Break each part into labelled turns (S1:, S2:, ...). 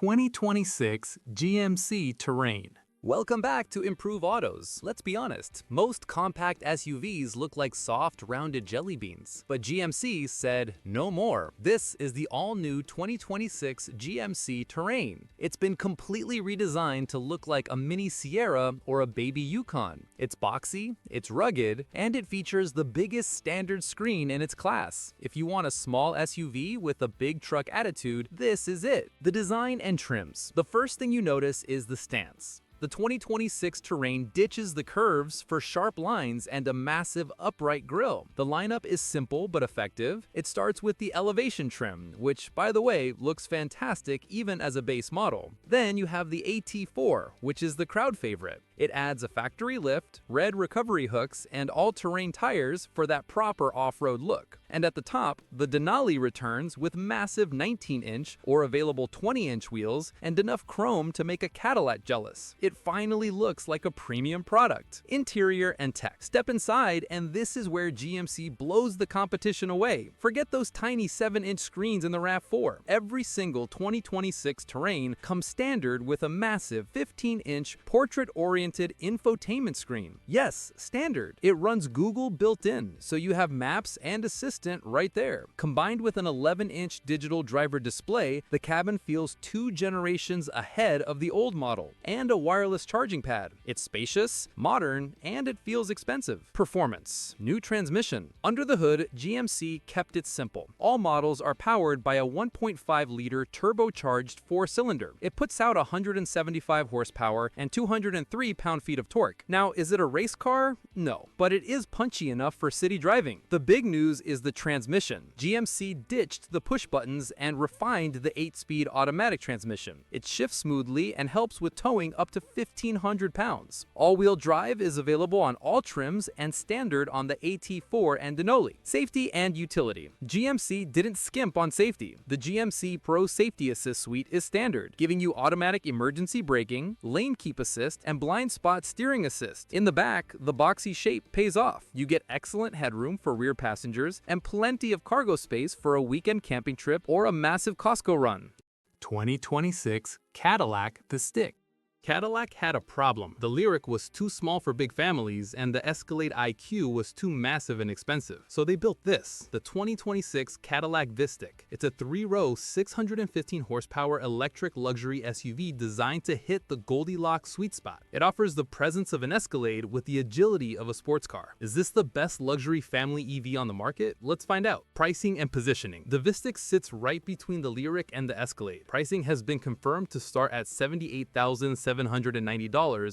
S1: 2026 GMC Terrain.
S2: Welcome back to Improve Autos. Let's be honest, most compact SUVs look like soft, rounded jelly beans. But GMC said, no more. This is the all-new 2026 GMC Terrain. It's been completely redesigned to look like a mini Sierra or a baby Yukon. It's boxy, it's rugged, and it features the biggest standard screen in its class. If you want a small SUV with a big truck attitude, this is it. The design and trims. The first thing you notice is the stance. The 2026 Terrain ditches the curves for sharp lines and a massive upright grille. The lineup is simple but effective. It starts with the elevation trim, which, by the way, looks fantastic even as a base model. Then you have the AT4, which is the crowd favorite. It adds a factory lift, red recovery hooks, and all-terrain tires for that proper off-road look. And at the top, the Denali returns with massive 19-inch or available 20-inch wheels and enough chrome to make a Cadillac jealous. It finally looks like a premium product. Interior and tech. Step inside, and this is where GMC blows the competition away. Forget those tiny 7-inch screens in the RAV4. Every single 2026 Terrain comes standard with a massive 15-inch portrait-oriented infotainment screen. Yes, standard. It runs Google built-in, so you have Maps and Assistant right there. Combined with an 11-inch digital driver display, the cabin feels 2 generations ahead of the old model, and a wireless charging pad. It's spacious, modern, and it feels expensive. Performance. New transmission. Under the hood, GMC kept it simple. All models are powered by a 1.5-liter turbocharged 4-cylinder. It puts out 175 horsepower and 203 pound-feet of torque. Now, is it a race car? No, but it is punchy enough for city driving. The big news is the transmission. GMC ditched the push buttons and refined the 8-speed automatic transmission. It shifts smoothly and helps with towing up to 1,500 pounds. All-wheel drive is available on all trims and standard on the AT4 and Denali. Safety and utility. GMC didn't skimp on safety. The GMC Pro Safety Assist Suite is standard, giving you automatic emergency braking, lane keep assist, and blind spot steering assist. In the back, the boxy shape pays off. You get excellent headroom for rear passengers and plenty of cargo space for a weekend camping trip or a massive Costco run.
S1: 2026 Cadillac Vistiq.
S2: Cadillac had a problem. The Lyriq was too small for big families, and the Escalade IQ was too massive and expensive. So they built this, the 2026 Cadillac Vistiq. It's a 3-row, 615 horsepower electric luxury SUV designed to hit the Goldilocks sweet spot. It offers the presence of an Escalade with the agility of a sports car. Is this the best luxury family EV on the market? Let's find out. Pricing and positioning. The Vistiq sits right between the Lyriq and the Escalade. Pricing has been confirmed to start at $78,790,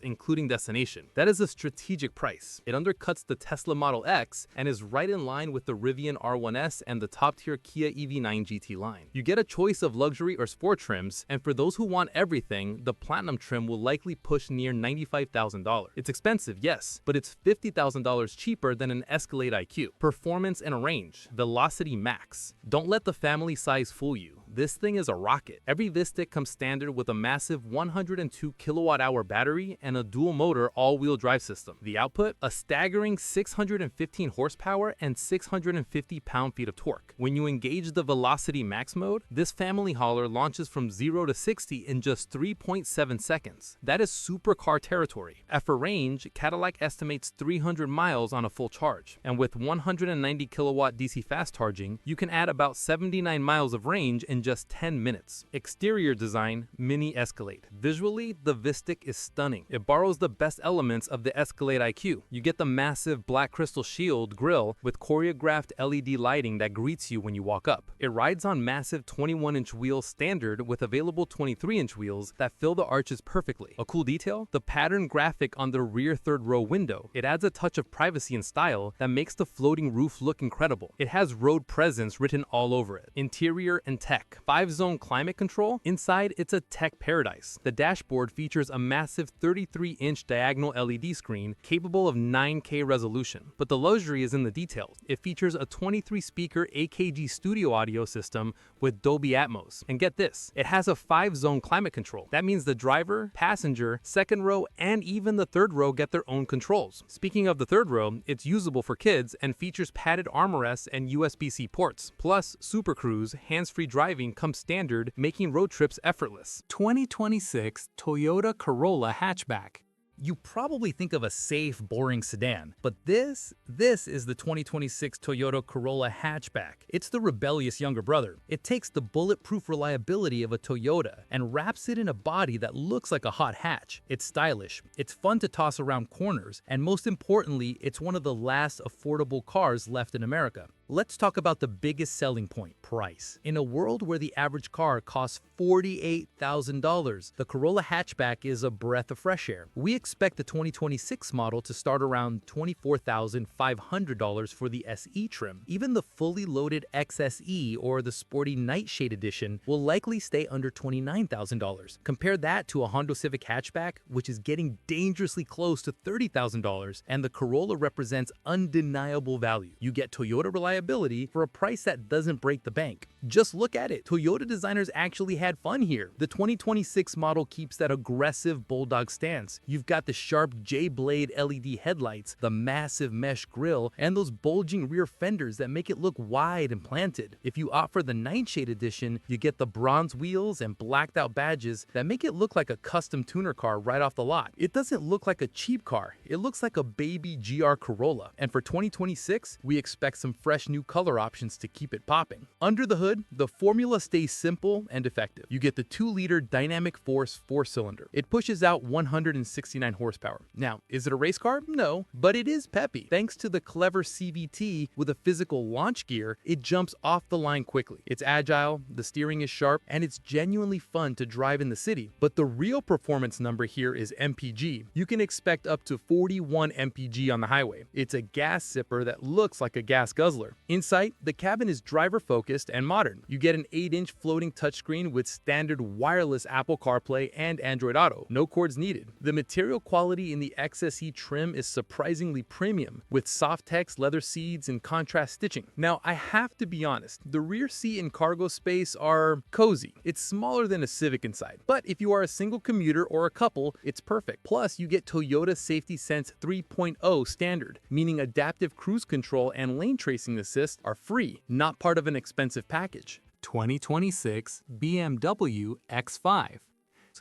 S2: including destination. That is a strategic price. It undercuts the Tesla Model X and is right in line with the Rivian R1S and the top-tier Kia EV9 GT line. You get a choice of luxury or sport trims, and for those who want everything, the Platinum trim will likely push near $95,000. It's expensive, yes, but it's $50,000 cheaper than an Escalade IQ. Performance and range. Velocity max. Don't let the family size fool you. This thing is a rocket. Every Vistiq comes standard with a massive 102 kilowatt-hour battery and a dual-motor all-wheel drive system. The output? A staggering 615 horsepower and 650 pound-feet of torque. When you engage the Velocity Max mode, this family hauler launches from 0 to 60 in just 3.7 seconds. That is supercar territory. At for range, Cadillac estimates 300 miles on a full charge. And with 190 kilowatt DC fast charging, you can add about 79 miles of range in just 10 minutes. Exterior design, mini Escalade. Visually, the Vistiq is stunning. It borrows the best elements of the Escalade IQ. You get the massive black crystal shield grille with choreographed LED lighting that greets you when you walk up. It rides on massive 21-inch wheels standard with available 23-inch wheels that fill the arches perfectly. A cool detail? The pattern graphic on the rear third-row window. It adds a touch of privacy and style that makes the floating roof look incredible. It has road presence written all over it. Interior and tech. 5-zone climate control. Inside, it's a tech paradise. The dashboard features a massive 33-inch diagonal LED screen capable of 9K resolution. But the luxury is in the details. It features a 23-speaker AKG studio audio system with Dolby Atmos. And get this, it has a 5-zone climate control. That means the driver, passenger, second row, and even the third row get their own controls. Speaking of the third row, it's usable for kids and features padded armrests and USB-C ports, plus Super Cruise, hands-free driving lighting comes standard, making road trips effortless.
S1: 2026 Toyota Corolla Hatchback.
S2: You probably think of a safe, boring sedan, but this is the 2026 Toyota Corolla Hatchback. It's the rebellious younger brother. It takes the bulletproof reliability of a Toyota and wraps it in a body that looks like a hot hatch. It's stylish, it's fun to toss around corners, and most importantly, it's one of the last affordable cars left in America. Let's talk about the biggest selling point, price. In a world where the average car costs $48,000, the Corolla Hatchback is a breath of fresh air. We expect the 2026 model to start around $24,500 for the SE trim. Even the fully loaded XSE or the sporty Nightshade edition will likely stay under $29,000. Compare that to a Honda Civic Hatchback, which is getting dangerously close to $30,000, and the Corolla represents undeniable value. You get Toyota reliability for a price that doesn't break the bank. Just look at it. Toyota designers actually had fun here. The 2026 model keeps that aggressive bulldog stance. You've got the sharp J-blade LED headlights, the massive mesh grille, and those bulging rear fenders that make it look wide and planted. If you opt for the Nightshade edition, you get the bronze wheels and blacked out badges that make it look like a custom tuner car right off the lot. It doesn't look like a cheap car. It looks like a baby GR Corolla. And for 2026, we expect some fresh new color options to keep it popping. Under the hood, the formula stays simple and effective. You get the 2-liter dynamic force 4-cylinder. It pushes out 169 horsepower. Now, is it a race car? No, but it is peppy. Thanks to the clever CVT with a physical launch gear, it jumps off the line quickly. It's agile, the steering is sharp, and it's genuinely fun to drive in the city. But the real performance number here is MPG. You can expect up to 41 MPG on the highway. It's a gas sipper that looks like a gas guzzler. Inside, the cabin is driver-focused and modern. You get an 8-inch floating touchscreen with standard wireless Apple CarPlay and Android Auto. No cords needed. The material quality in the XSE trim is surprisingly premium, with soft-tex leather seats and contrast stitching. Now, I have to be honest, the rear seat and cargo space are cozy. It's smaller than a Civic inside, but if you are a single commuter or a couple, it's perfect. Plus, you get Toyota Safety Sense 3.0 standard, meaning adaptive cruise control and lane tracing assist are free, not part of an expensive package.
S1: 2026 BMW X5.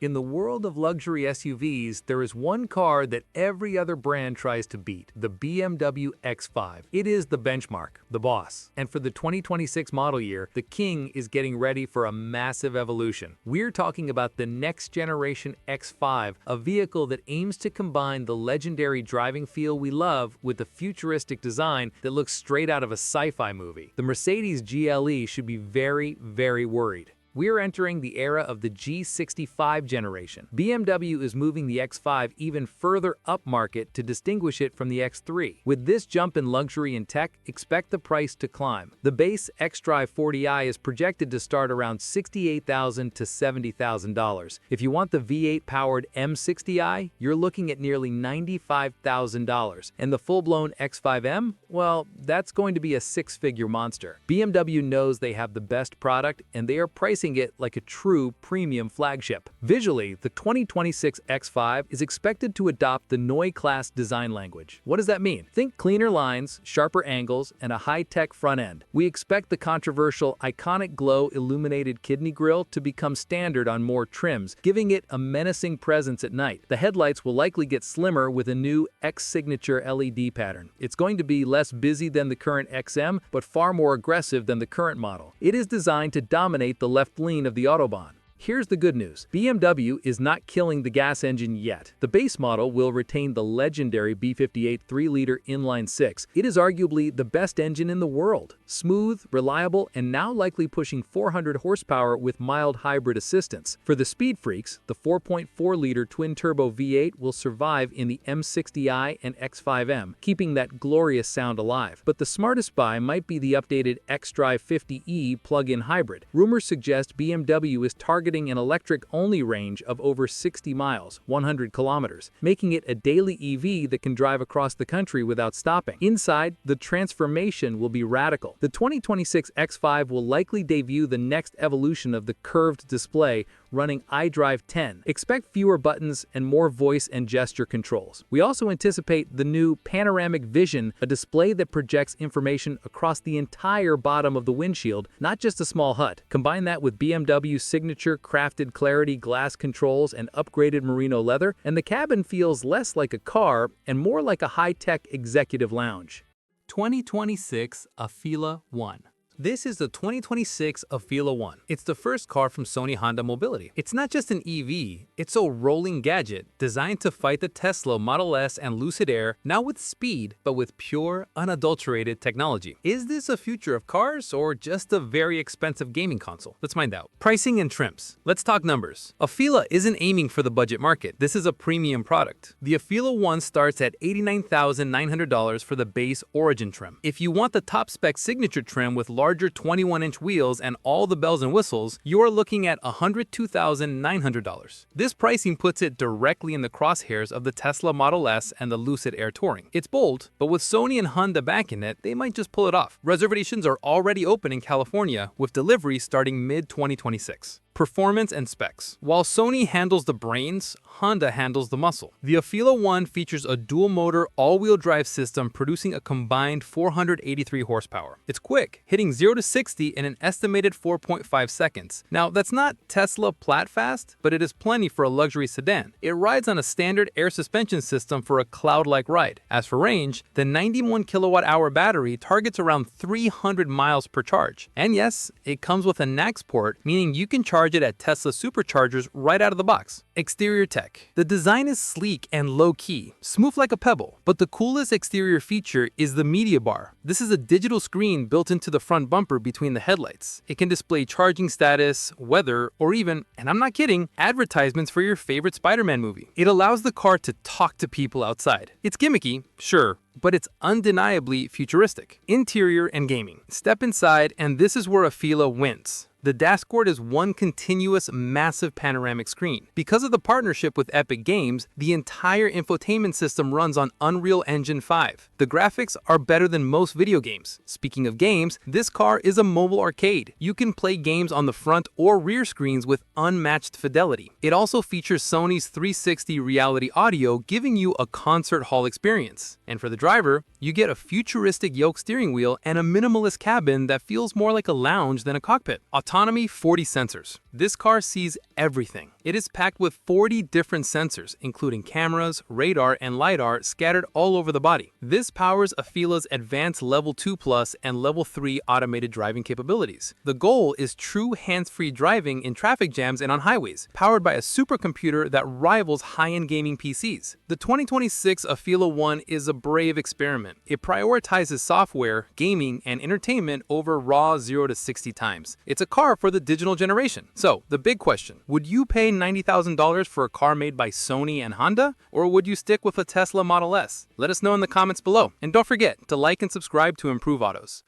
S2: In the world of luxury SUVs, there is one car that every other brand tries to beat, the BMW X5. It is the benchmark, the boss. And for the 2026 model year, the King is getting ready for a massive evolution. We're talking about the next generation X5, a vehicle that aims to combine the legendary driving feel we love with the futuristic design that looks straight out of a sci-fi movie. The Mercedes GLE should be very, very worried. We're entering the era of the G65 generation. BMW is moving the X5 even further upmarket to distinguish it from the X3. With this jump in luxury and tech, expect the price to climb. The base xDrive 40i is projected to start around $68,000 to $70,000. If you want the V8-powered M60i, you're looking at nearly $95,000. And the full-blown X5M? Well, that's going to be a six-figure monster. BMW knows they have the best product, and they are pricing it like a true premium flagship. Visually, the 2026 X5 is expected to adopt the Neue Class design language. What does that mean? Think cleaner lines, sharper angles, and a high-tech front end. We expect the controversial iconic glow illuminated kidney grille to become standard on more trims, giving it a menacing presence at night. The headlights will likely get slimmer with a new X signature LED pattern. It's going to be less busy than the current XM, but far more aggressive than the current model. It is designed to dominate the left lane of the Autobahn. Here's the good news. BMW is not killing the gas engine yet. The base model will retain the legendary B58 3-liter inline-6. It is arguably the best engine in the world. Smooth, reliable, and now likely pushing 400 horsepower with mild hybrid assistance. For the speed freaks, the 4.4-liter twin-turbo V8 will survive in the M60i and X5M, keeping that glorious sound alive. But the smartest buy might be the updated xDrive 50e plug-in hybrid. Rumors suggest BMW is targeting an electric-only range of over 60 miles, 100 kilometers, making it a daily EV that can drive across the country without stopping. Inside, the transformation will be radical. The 2026 X5 will likely debut the next evolution of the curved display, running iDrive 10. Expect fewer buttons and more voice and gesture controls. We also anticipate the new Panoramic Vision, a display that projects information across the entire bottom of the windshield, not just a small HUD. Combine that with BMW's signature crafted clarity glass controls and upgraded merino leather, and the cabin feels less like a car and more like a high-tech executive lounge.
S1: 2026 Afeela 1.
S2: This is the 2026 Afeela 1. It's the first car from Sony Honda Mobility. It's not just an EV, it's a rolling gadget designed to fight the Tesla Model S and Lucid Air, not with speed, but with pure, unadulterated technology. Is this a future of cars or just a very expensive gaming console? Let's find out. Pricing and trims. Let's talk numbers. Afeela isn't aiming for the budget market. This is a premium product. The Afeela 1 starts at $89,900 for the base Origin trim. If you want the top spec signature trim with larger 21-inch wheels and all the bells and whistles, you're looking at $102,900. This pricing puts it directly in the crosshairs of the Tesla Model S and the Lucid Air Touring. It's bold, but with Sony and Honda backing it, they might just pull it off. Reservations are already open in California, with delivery starting mid-2026. Performance and specs. While Sony handles the brains, Honda handles the muscle. The Afeela 1 features a dual-motor, all-wheel drive system producing a combined 483 horsepower. It's quick, hitting 0 to 60 in an estimated 4.5 seconds. Now, that's not Tesla plat fast, but it is plenty for a luxury sedan. It rides on a standard air suspension system for a cloud-like ride. As for range, the 91 kilowatt-hour battery targets around 300 miles per charge. And yes, it comes with a NACS port, meaning you can charge it at Tesla superchargers right out of the box. Exterior tech. The design is sleek and low-key, smooth like a pebble, but the coolest exterior feature is the media bar. This is a digital screen built into the front bumper between the headlights. It can display charging status, weather, or even, and I'm not kidding, advertisements for your favorite Spider-Man movie. It allows the car to talk to people outside. It's gimmicky, sure, but it's undeniably futuristic. Interior and gaming. Step inside, and this is where Afeela wins. The dashboard is one continuous, massive panoramic screen. Because of the partnership with Epic Games, the entire infotainment system runs on Unreal Engine 5. The graphics are better than most video games. Speaking of games, this car is a mobile arcade. You can play games on the front or rear screens with unmatched fidelity. It also features Sony's 360 reality audio, giving you a concert hall experience. And for the driver, you get a futuristic yoke steering wheel and a minimalist cabin that feels more like a lounge than a cockpit. Autonomy, 40 sensors. This car sees everything. It is packed with 40 different sensors, including cameras, radar, and LiDAR scattered all over the body. This powers Afeela's advanced Level 2 Plus and Level 3 automated driving capabilities. The goal is true hands-free driving in traffic jams and on highways, powered by a supercomputer that rivals high-end gaming PCs. The 2026 Afeela 1 is a brave experiment. It prioritizes software, gaming, and entertainment over raw 0 to 60 times. It's a car for the digital generation. So, the big question, would you pay $90,000 for a car made by Sony and Honda? Or would you stick with a Tesla Model S? Let us know in the comments below. And don't forget to like and subscribe to Improve Autos.